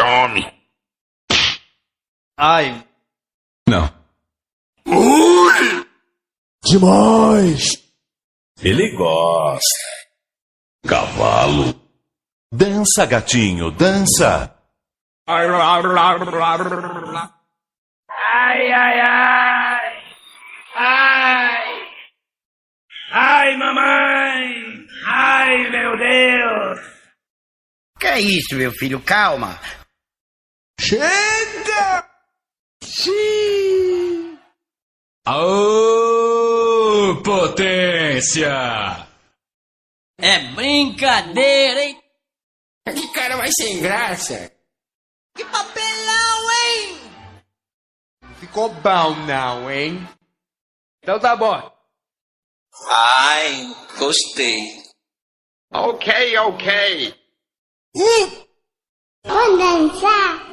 Tome. Ai. Não. Ui! Demais! Ele gosta. Cavalo. Dança, gatinho, dança. Ai, ai, ai. Ai. Ai, mamãe. Ai, meu Deus. Que é isso, meu filho? Calma. Chega! Sim! Aô, potência! É brincadeira, hein? Que cara vai sem graça. Que papelão, hein? Ficou bom não, hein? Então tá bom. Ai, gostei. Ok. Vamos dançar?